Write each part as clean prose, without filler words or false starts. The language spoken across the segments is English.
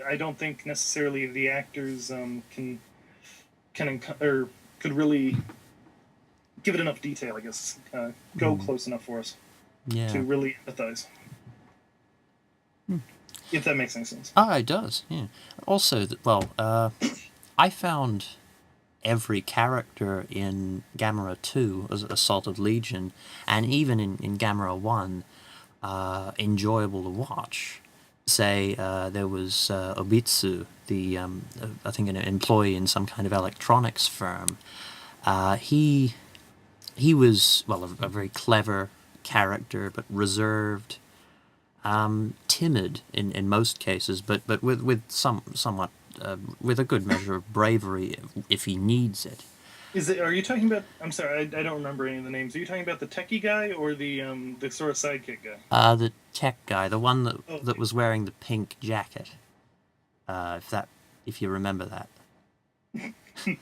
I don't think necessarily the actors or could really give it enough detail. I guess go close enough for us to Yeah. really empathize, if that makes any sense. Ah, it does. Yeah. Also, I found every character in Gamera 2, Assault of Legion, and even in Gamera 1, enjoyable to watch. Say, there was Obitsu, I think an employee in some kind of electronics firm. He was, well, a very clever character, but reserved, timid in most cases, but with somewhat with a good measure of bravery if he needs it. Is it? Are you talking about? I'm sorry, I don't remember any of the names. Are you talking about the techie guy or the sort of sidekick guy? The tech guy, the one Oh, that was wearing the pink jacket, if you remember that.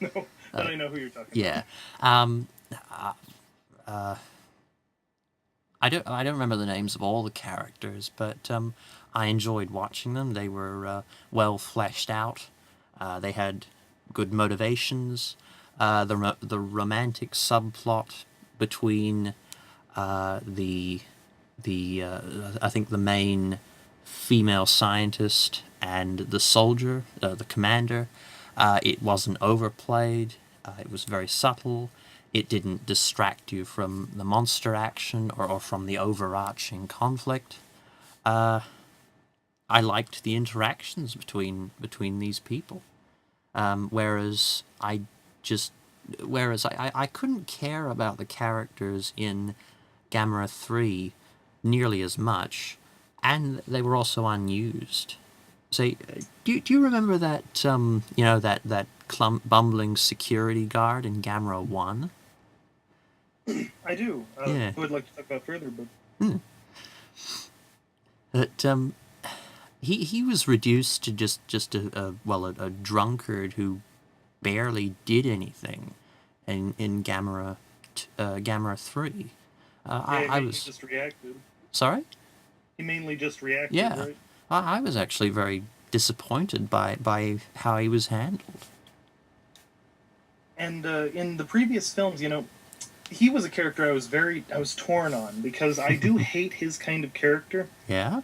no, but I know who you're talking about. Yeah. Um, I don't remember the names of all the characters, but I enjoyed watching them. They were well fleshed out. They had good motivations. The romantic subplot between the I think the main female scientist and the soldier, the commander. It wasn't overplayed. It was very subtle. It didn't distract you from the monster action or from the overarching conflict. I liked the interactions between these people. Whereas just I couldn't care about the characters in Gamera 3 nearly as much, and they were also unused. So, do you remember that that bumbling security guard in Gamera 1? I do. Yeah. I would like to talk about further, but That he was reduced to just a drunkard who barely did anything in Gamera 3. yeah, I he was just reacted. sorry. He mainly just reacted, Yeah, right? I was actually very disappointed by how he was handled. And in the previous films, he was a character I was torn on because I do hate his kind of character, Yeah.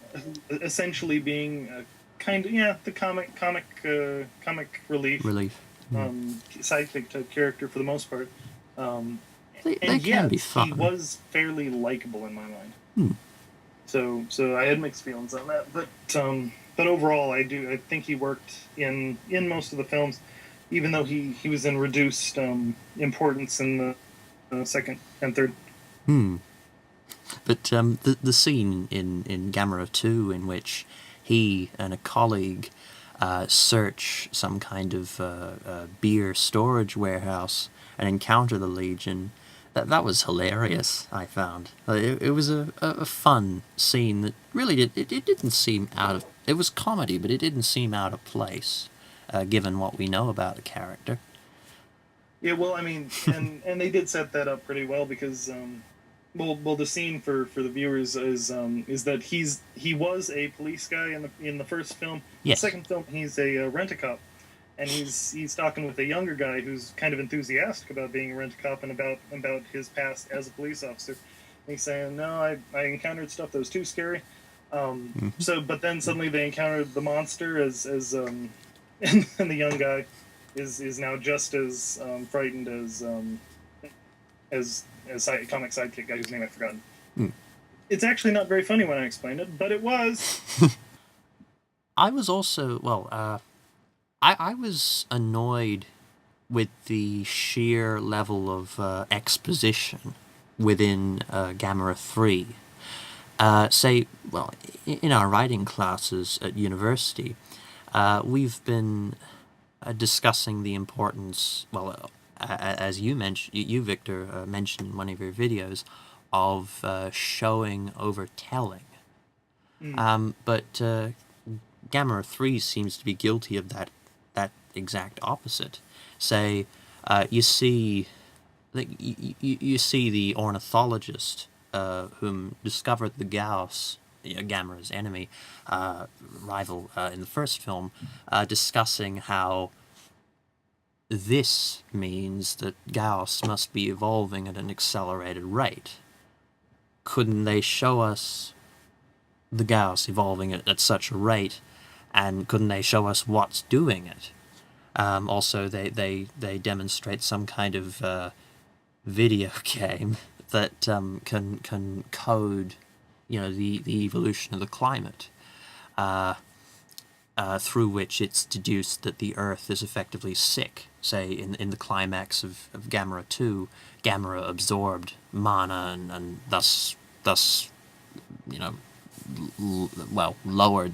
essentially being kind of the comic relief Relief. Mm. sidekick type character for the most part. Um, They and can be yet he fun. was fairly likable in my mind. Hmm. So I had mixed feelings on that, but overall I think he worked in most of the films, even though he was in reduced importance in the second and third. Hmm. But the scene in Gamera 2 in which he and a colleague search some kind of beer storage warehouse and encounter the Legion, that was hilarious, I found. It was a fun scene that really it didn't seem out of... It was comedy, but it didn't seem out of place, given what we know about the character. Yeah, well, I mean, and they did set that up pretty well because the scene for the viewers is that he was a police guy in the first film. The Yes. second film, he's a rent-a-cop, and he's talking with a younger guy who's kind of enthusiastic about being a rent-a-cop and about his past as a police officer. And he's saying, "No, I encountered stuff that was too scary." Hmm. But then suddenly they encountered the monster and the young guy is now just as frightened as comic sidekick guy whose name I've forgotten. Hmm. It's actually not very funny when I explain it, but it was. I was also, I was annoyed with the sheer level of exposition within Gamera 3. In our writing classes at university, we've been discussing the importance, as you mentioned, you Victor mentioned in one of your videos, of showing over telling. Mm. But Gamera 3 seems to be guilty of that exact opposite. Say, you see, you see the ornithologist whom discovered the Gauss Gamera's enemy, rival in the first film, discussing how this means that Gauss must be evolving at an accelerated rate. Couldn't they show us the Gauss evolving at such a rate, and couldn't they show us what's doing it? Also, they demonstrate some kind of video game that can code, the evolution of the climate, through which it's deduced that the Earth is effectively sick. Say, in the climax of Gamera 2, Gamera absorbed mana and thus lowered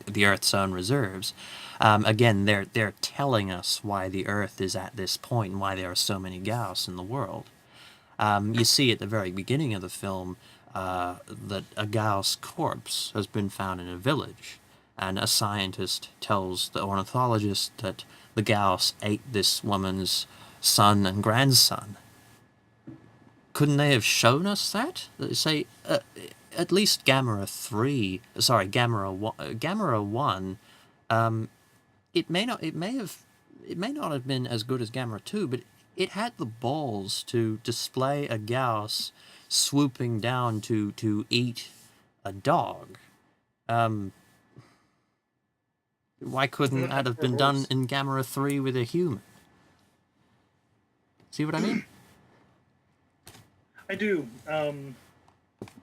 the Earth's own reserves. Again, they're telling us why the Earth is at this point and why there are so many Gauss in the world. You see at the very beginning of the film that a Gauss corpse has been found in a village, and a scientist tells the ornithologist that the Gauss ate this woman's son and grandson. Couldn't they have shown us that? Say, at least Gamera 1, it may not have been as good as Gamera 2, but it had the balls to display a Gauss swooping down to eat a dog. Why couldn't that have been done in Gamera 3 with a human? See what I mean? I do.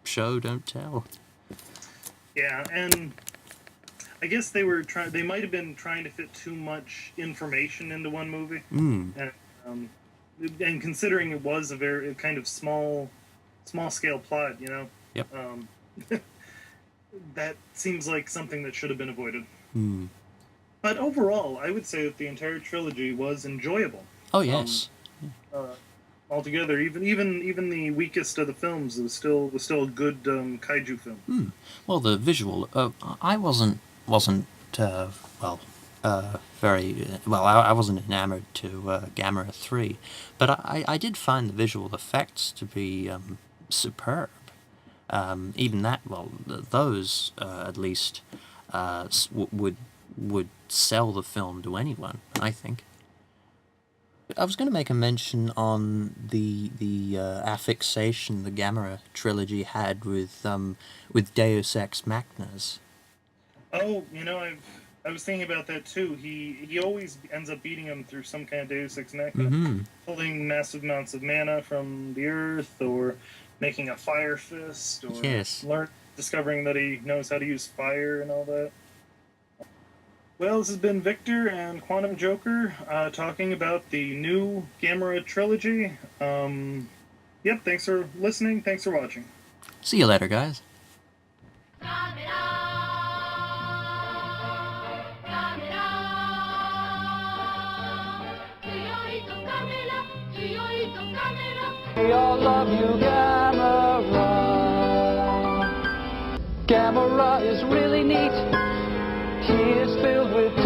Show, don't tell. Yeah, and I guess they might have been trying to fit too much information into one movie. And considering it was a very kind of small scale plot, Yep. That seems like something that should have been avoided. But overall, I would say that the entire trilogy was enjoyable. Oh yes. Altogether, even the weakest of the films was still a good kaiju film. Well, the visual. I wasn't very well. I wasn't enamored to Gamera 3, but I did find the visual effects to be superb. Even that, those at least would sell the film to anyone, I think. I was going to make a mention on the affixation the Gamera trilogy had with Deus Ex Machinas. Oh, I was thinking about that too. He always ends up beating him through some kind of Deus Ex Machina, pulling massive amounts of mana from the earth, or making a fire fist, or discovering that he knows how to use fire and all that. Well, this has been Victor and Quantum Joker talking about the new Gamera trilogy. Yep, thanks for listening. Thanks for watching. See you later, guys. We all love you, Gamera. Gamera is really neat. He is filled with